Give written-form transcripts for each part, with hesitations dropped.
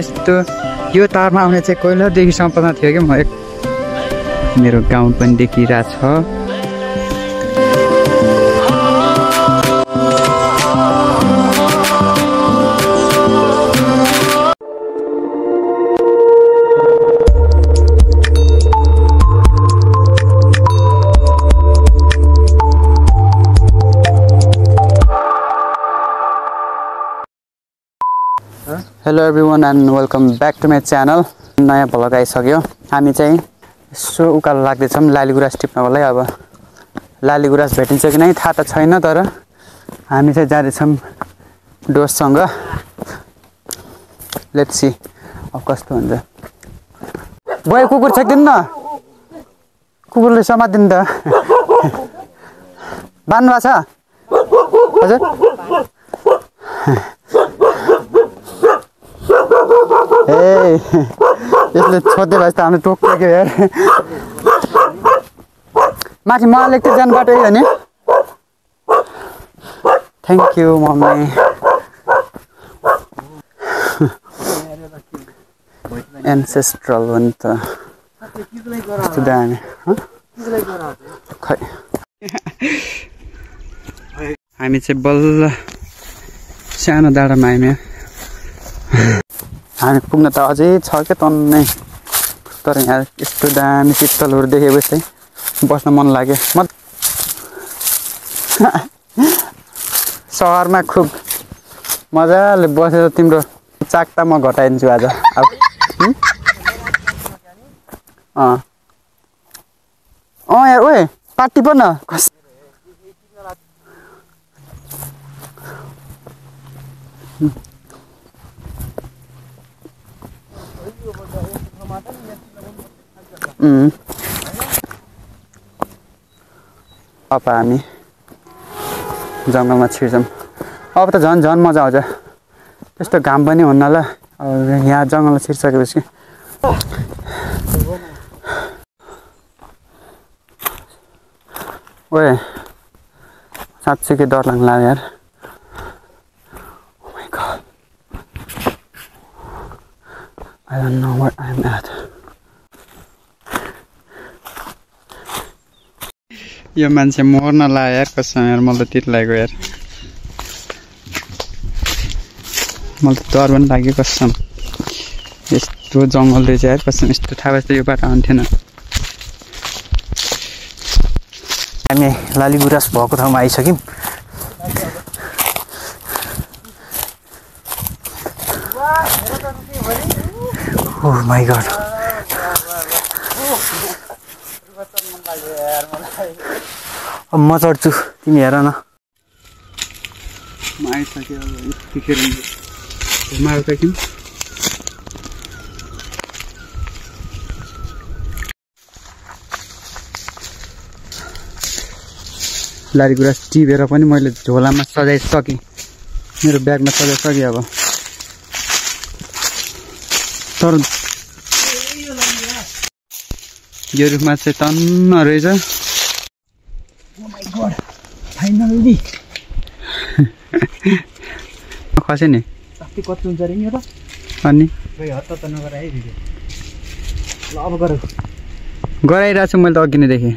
यस्तो यो तारमा आउने चाहिँ कहिलेदेखि सपना थियो कि मेरो गाउँ पनि देखिरहेछ। Hello everyone and welcome back to my channel. नयाँ भ्लग आइसक्यो। हामी चाहिँ यसो उकालो लाग्दैछौँ लालीगुराँस टिप्नकोलाई। अब लालीगुराँस भेटिन्छ कि नै थाहा त छैन, तर हामी चाहिँ जाँदैछौँ डोससँग। लेट्स सी अब कस्तो हुन्छ। बोय कुकुर छेक्दिनु न, कुकुरले समात्दिनु त। बान्नु भएको छ हजुर? ए यसले छोड्दै भएछ त हामी टोक्यो यार। माथि मलाई लेख्दै जानु बाटो यही हो नि। Thank you mummy. एन्सेस्ट्रल हो नि त कस्तो दामी। खै हामी चाहिँ बल्ल सानो डाँडामा आयौँ। हामी पुग्न त अझै छ क्या तन्नै, तर यहाँ यस्तो दामी शीतलहरू देखेपछि चाहिँ बस्न मन लाग्यो। सहरमा खुब मजाले बसेर तिम्रो चाक्ता म घटाइदिन्छु आज। अब यार ओए पार्टी पो न। अब हामी जङ्गलमा छिर्छौँ। अब त झन् झन् मजा आउँछ। त्यस्तो घाम पनि हुन्न ल। अब यहाँ जङ्गलमा छिर्सकेपछि ओए साँच्चै डर लाग्ला यार। Oh my God. I don't know where I'm at. यो मान्छे मर्न लाग्यो यार कसम यार। मलाई त तिर लाग्यो यार। मलाई त डर पनि लाग्यो कसम। यस्तो जङ्गल रहेछ यार कसम। यस्तो थाहा भए त यो बाटो आउँथेन। हामी लालीगुराँस भएको ठाउँमा आइसक्यौँ। ओह माई गॉड। अब म चढ्छु, तिमी हेर न। म आइसक्यो अब यतिखेर आइसक्यौँ। लालीगुराँस टिपेर पनि मैले झोलामा सजाइसकेँ, मेरो ब्यागमा सजाइसकेँ। अब तर यो रुखमा चाहिँ टन्न रहेछ। फाइनल्ली खसे नि। कति कति हुन्छ रे यो त। अनि हत्ता त नगर है भिडियो। ल अब गर। गराइरहेको छु मैले त अघि नै देखेँ।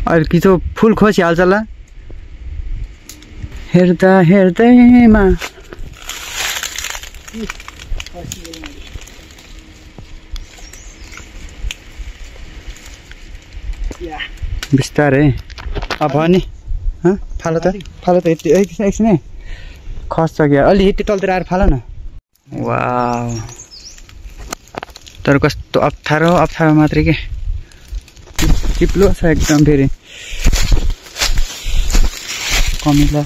अहिले कि फुल खोसिहाल्छ ल। हेर्दा हेर्दैमा बिस्तारै अब नि। फालो त एकछिन है खस्छ क्या। अलि हिट्टी तलतिर आएर फाल न। वाउ तर कस्तो अप्ठ्यारो मात्रै के। चिप्लो छ एकदम। फेरि कमिला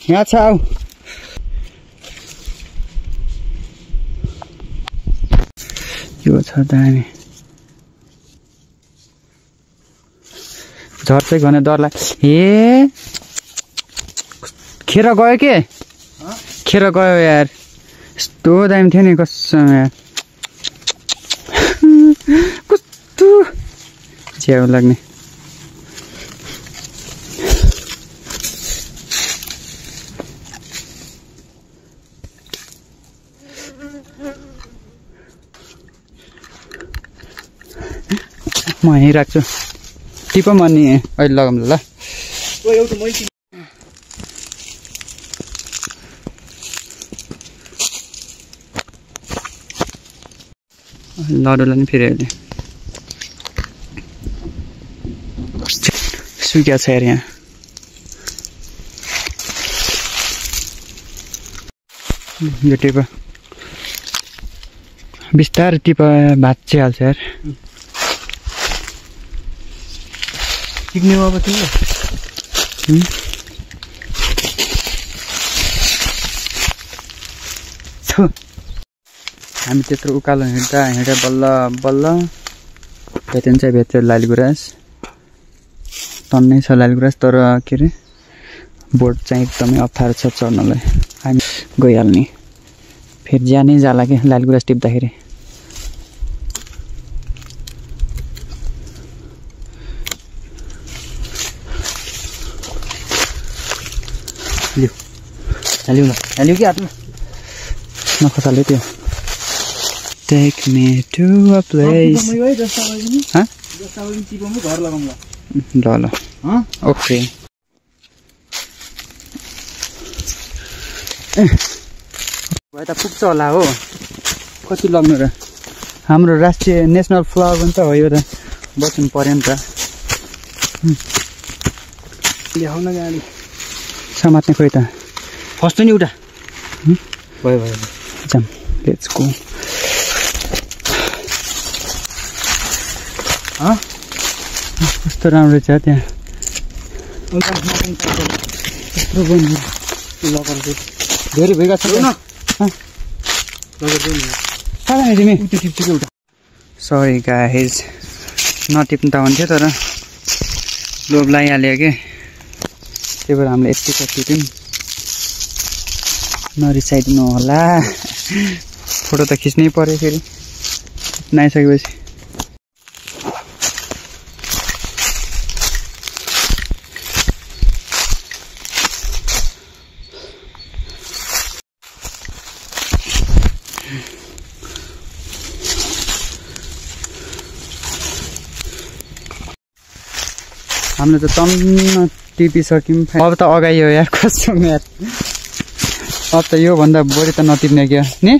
यहाँ छ। आऊ यो छ दामी। झर्छ भने डर लाग्छ। ए खेर गयो के? खेर गयो यार। यस्तो दामी थियो नि कसम यार। च्याउ लाग्ने म यहीँ राख्छु टिप म नि अहिले लगाउँला ल लडुलाई नि फेरि अहिले सुक्या छ यार यहाँ यो टिप बिस्तारै टिप भाँचिहाल्छ यार टिप्ने अब तिम्रो हामी त्यत्रो उकालो हिँड्दा बल्ल बल्ल भेटिन्छ भेट्छ लालीगुराँस टन्नै छ लालीगुराँस तर के अरे बोट चाहिँ एकदमै अप्ठ्यारो छ चढ्नलाई हामी गइहाल्ने फेरि ज्यानै जाला कि लालीगुराँस टिप्दाखेरि हाल्यो कि हातमा नखसाले त्यो Take me to a place हाँ घर लगाउँला ल ओके भए त पुग्छ होला हो कति लग्नु र हाम्रो राष्ट्रिय नेसनल फ्लावर पनि त हो यो त बच्नु पर्यो नि त ल्याउन गाडी समात्ने खोइ त फर्स्ट नि उठा भयो भयो जाम लेट्स गो कस्तो राम्रो छ त्यहाँ धेरै भइगएको छ तिमी सरी गाइज नटिप्नु त हुन्थ्यो तर लोभ लागिहाल्यो कि त्यही भएर हामीले यतिको टिप्यौँ नरिसाइदिनु होला फोटो त खिच्नै पर्यो फेरि नआइसकेपछि हामीले त टन्न टिपिसक्यौँ अब त अगाइयो यार कसम यार अब त योभन्दा बढी त नटिप्ने क्या नि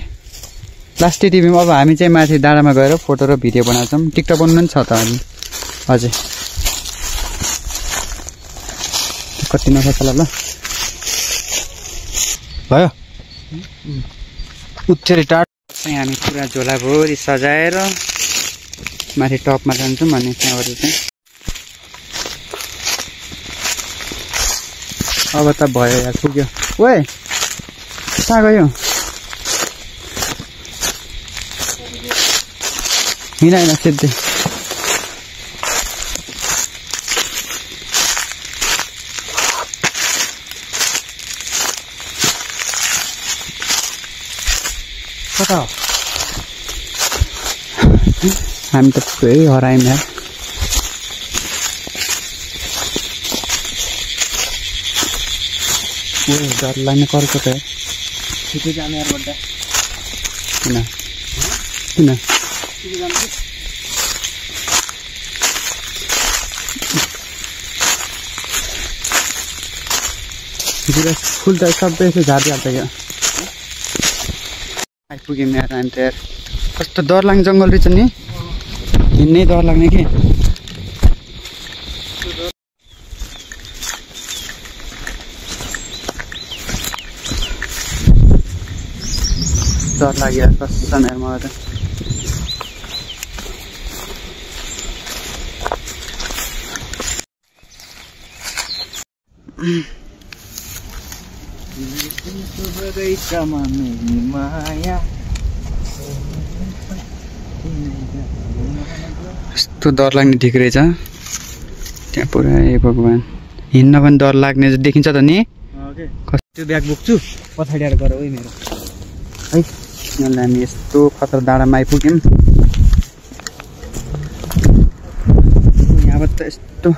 लास्टै टिप्यौँ अब हामी चाहिँ माथि डाँडामा गएर फोटो र भिडियो बनाउँछौँ टिकटक बनाउनु पनि छ त हामी हजुर कति नखसाला ल भयो उत्तरी टाढो चाहिँ हामी पुरा झोलाभरि सजाएर माथि टपमा जान्छौँ अनि त्यहाँबाट चाहिँ अब त भयो यार पुग्यो ओए कहाँ गयो हिँड होइन सिद्धै कता हो हामी त पुरै हरायौँ यार डर लाग्ने कर्को त छिटो जाने यार बड्डा किन किन फुल त सबै यसो झारिहाल्छ क्या आइपुग्यौँ यार हामी त यार कस्तो डर लाग्ने जङ्गल रहेछ नि हिँड्नै डर लाग्ने कि डर लाग्यो कसम यार मलाई त यस्तो डर लाग्ने ठिक रहेछ त्यहाँ पुरै भगवान् हिँड्न पनि डर लाग्ने देखिन्छ त नि त्यो ब्याग बोक्छु पछाडि आएर गर ओइ मेरो है यहाँलाई हामी यस्तो खतरा डाँडामा आइपुग्यौँ यहाँबाट त यस्तो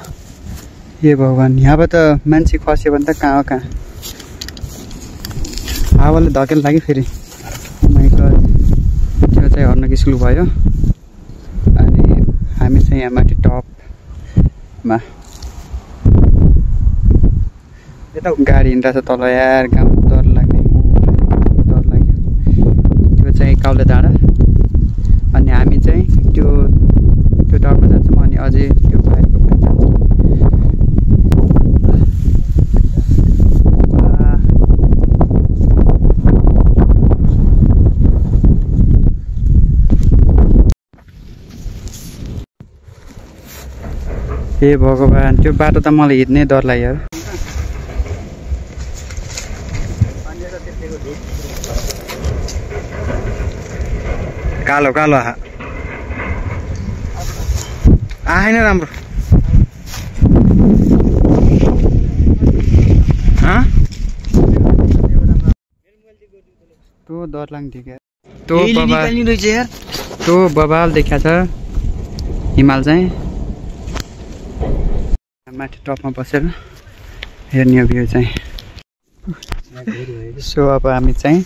हे भगवान् यहाँबाट मान्छे खस्यो भने त कहाँ हावाले धकेल लाग्यो फेरि त्यो चाहिँ हर्न स्कुल भयो अनि हामी चाहिँ यहाँ माथि टपमा यता गाडी हिँड्दा तल यार गाउँ डर लाग्ने डर लाग्यो त्यो चाहिँ काउले डाँडा अनि हामी चाहिँ त्यो टपमा जान्छौँ अनि अझै त्यो बाहिरको पनि जान्छौँ हे भगवान् त्यो बाटो त मलाई हिँड्नै डर लाग्यो कालो कालो आएन राम्रो त्यो डर लाग्थ्यो क्या त्यो बबाल देखा छ हिमाल चाहिँ माथि टपमा बसेर हेर्ने भ्यू चाहिँ सो अब हामी चाहिँ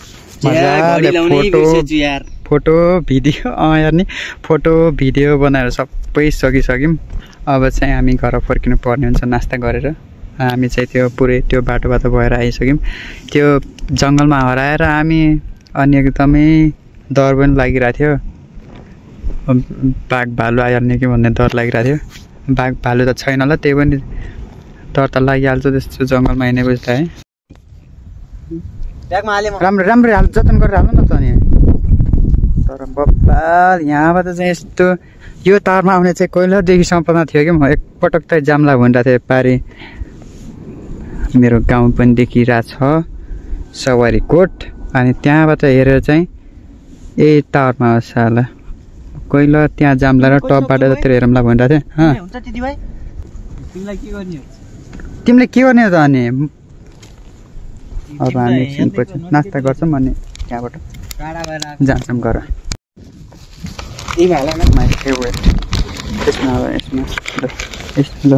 फोटो भिडियो हेर्ने फोटो भिडियो बनाएर सबै सकिसक्यौँ अब चाहिँ हामी घर फर्किनु पर्ने हुन्छ नास्ता गरेर हामी चाहिँ त्यो पुरै त्यो बाटोबाट भएर आइसक्यौँ त्यो जङ्गलमा हराएर हामी अनि एकदमै डर पनि लागिरहेको थियो बाघ भालु आइहाल्ने कि भन्ने डर लागिरहेको थियो बाघ भालु त छैन होला त्यही पनि डर त लागिहाल्छ त्यस्तो जङ्गलमा हिँडेपछि त है राम्रो राम्रो हाल जतन गरेर हाल्नु न त अनि तर बब्बाल यहाँबाट चाहिँ यस्तो यो तारमा आउने चाहिँ कहिलेदेखि सपना थियो कि म एकपटक त जाम्ला भनिरहेको थिएँ पारि मेरो गाउँ पनि देखिरहेको छ सवारी कोट अनि त्यहाँबाट हेरेर चाहिँ यही टावरमा साला कहिले त्यहाँ जाम्ला र टपबाट त तेरो हेरौँला भनिरहेको थिएँ तिमीले के गर्ने त अनि अब हामी एकछिनपछि नास्ता गर्छौँ अनि त्यहाँबाट जान्छौँ घर माई फेभरेट यसमा अब यसमा ल न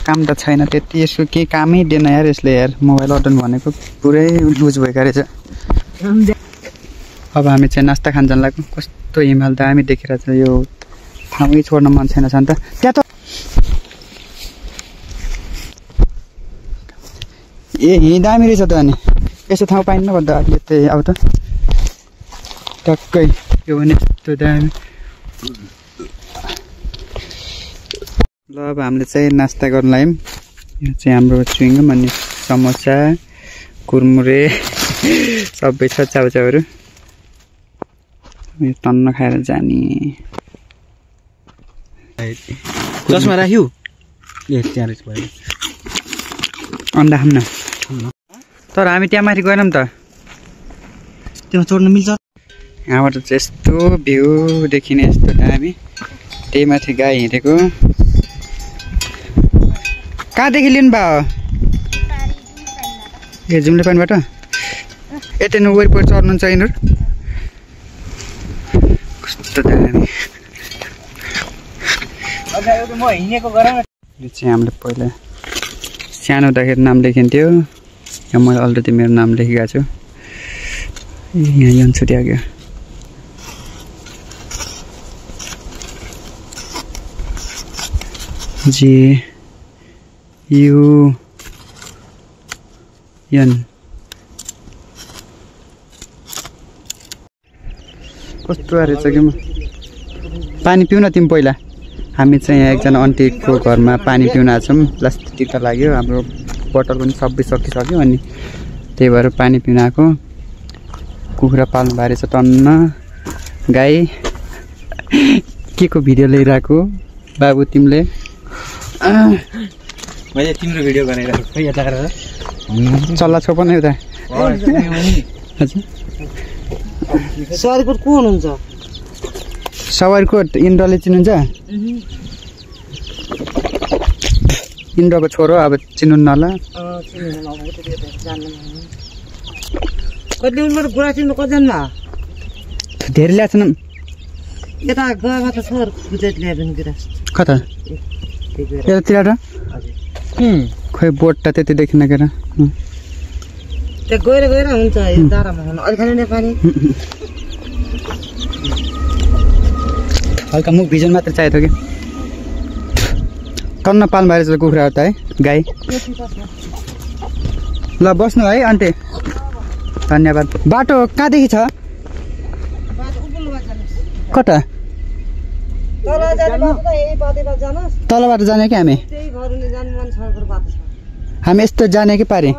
काम त छैन त्यति यसको केही कामै दिएन यार यसले यार मोबाइल अर्डर भनेको पुरै लुज भएका रहेछ अब हामी चाहिँ नास्ता खान जान लाग्यो कस्तो हिमाल दामी देखिरहेको छ यो ठाउँै छोड्न मन छैन त त्यहाँ त ए हिँड दामी रहेछ त अनि यस्तो ठाउँ पाइन्न भन्दा अहिले त्यही अब त टक्कै यो भने यस्तो दामी ल अब हामीले चाहिँ नास्ता गर्न लाग्यौँ यो चाहिँ हाम्रो चुइङ्गम अनि समोसा कुरमुरे सबै छ चाउचाउहरू यो तन्न खाएर जाने चस्मा राख्यौ अन्डा खाऊँ न तर हामी त्यहाँ माथि गएनौँ त त्यहाँ चढ्न मिल्छ यहाँबाट चाहिँ यस्तो भ्यू देखिने यस्तो दामी त्यही माथि गाई हिँडेको कहाँदेखि लिनु भयो ए जुम्ले पानीबाट यतै वरिपरि चढ्नुहुन्छ यिनीहरू कस्तो दामी यो चाहिँ हामीले पहिला सानो हुँदाखेरि नाम लेखिन्थ्यो यहाँ मैले अलरेडी मेरो नाम लेखेको छु यहाँ यन्सुटी आग्यो जी यु यन कस्तो रहेछ कि पानी पिउन तिमी पहिला हामी चाहिँ यहाँ एकजना आन्टीको घरमा पानी पिउन आएको छौँ लास्ट टिका लाग्यो हाम्रो बोतल पनि सबै सकिसक्यो अनि त्यही भएर पानी पिउन आएको कुखुरा पाल्नु भएको रहेछ टन्न गाई के को भिडियो लिइरहेको बाबु तिमीले मैले तिम्रो भिडियो बनाइरहेको खै यता गरेर चल्ला छोप न उता हजुर सवारीकोट को हुनुहुन्छ सवारीकोट इन्द्रले चिन्नुहुन्छ इन्द्रको छोरो अब चिन्नु नला कति उनीहरू गुराँसीमा कतिजना धेरै ल्याएको छैन यता गएमा त सर बुझेट ल्यायो भने गुराँस कता यतातिर र खोइ बोट त त्यति देखिन के र त्यहाँ गएर हुन्छ यो दारामा खानु अलि खाने पानी हल्का मुख भिजन मात्र चाहिएको थियो कि कन्न पाल्नु भएर चाहिँ कुखुराहरू त है गाई ल बस्नु है आन्टी धन्यवाद बाटो कहाँदेखि छ कता तलबाट जाने कि हामी यस्तो जाने कि पारि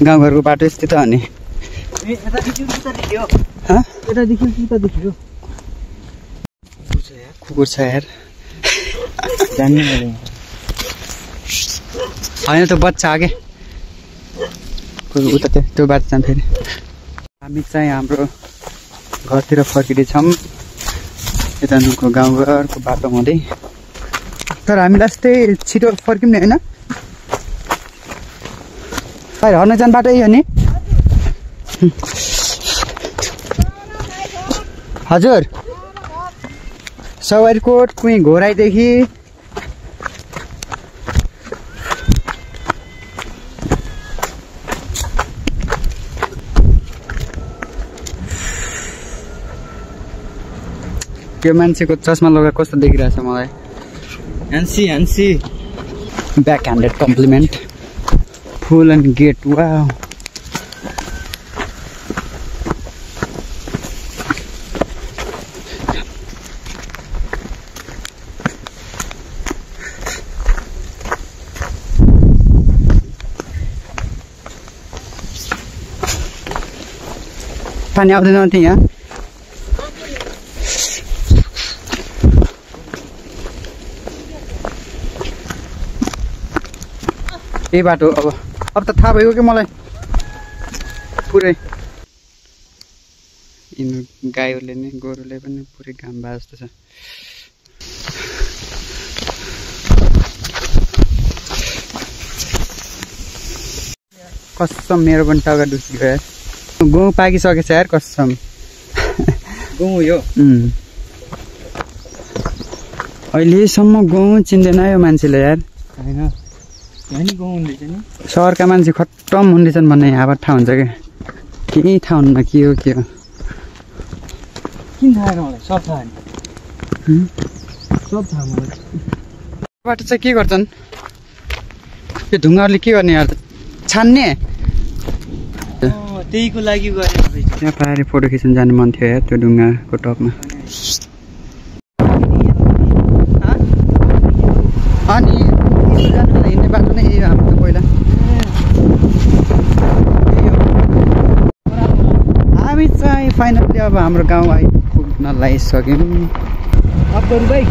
गाउँघरको बाटो यस्तै त हो नि कुकुर छ यार होइन त्यो बच्चा आगे उता त्यो बाटो जान्छ फेरि हामी चाहिँ हाम्रो घरतिर फर्किँदैछौँ यता नुको गाउँघरको बाटो हुँदै तर हामीलाई यस्तै छिटो फर्क्यौँ नि होइन हर्न जाने बाटो यही हो नि हजुर सवारीकोट कुई घोराइदेखि त्यो मान्छेको चस्मा लगाएर कस्तो देखिरहेछ मलाई ह्यान्सी backhanded compliment full and get wow पानी आउँदैन थियो यहाँ यही बाटो अब त थाहा भयो कि मलाई पुरै यिनीहरू गाईहरूले नि गोरुले पनि पुरै घाम भए जस्तो छ कसम मेरो पनि टाउका दुखियो यार गहुँ पाकिसकेछ यार कसम गहुँ यो अहिलेसम्म गहुँ चिन्दैन यो मान्छेले यार होइन सहरका मान्छे खट्टम हुँदैछन् भन्ने यहाँबाट थाहा हुन्छ क्या केही थाहा हुन्न के हो किन थाहा मलाई सब थाहा सब थाहा मलाई बाटो चाहिँ के गर्छन् यो ढुङ्गाहरूले के गर्ने यार छान्ने त्यहीको लागि गरेको त्यहाँ पाहाडे फोटो खिच्न जानु मन थियो यार त्यो ढुङ्गाको टपमा अनि हिँड्ने बाटो नै यही हाम्रो त पहिला हामी चाहिँ फाइनली अब हाम्रो गाउँ आइपुग्न लागिसक्यौँ भाइ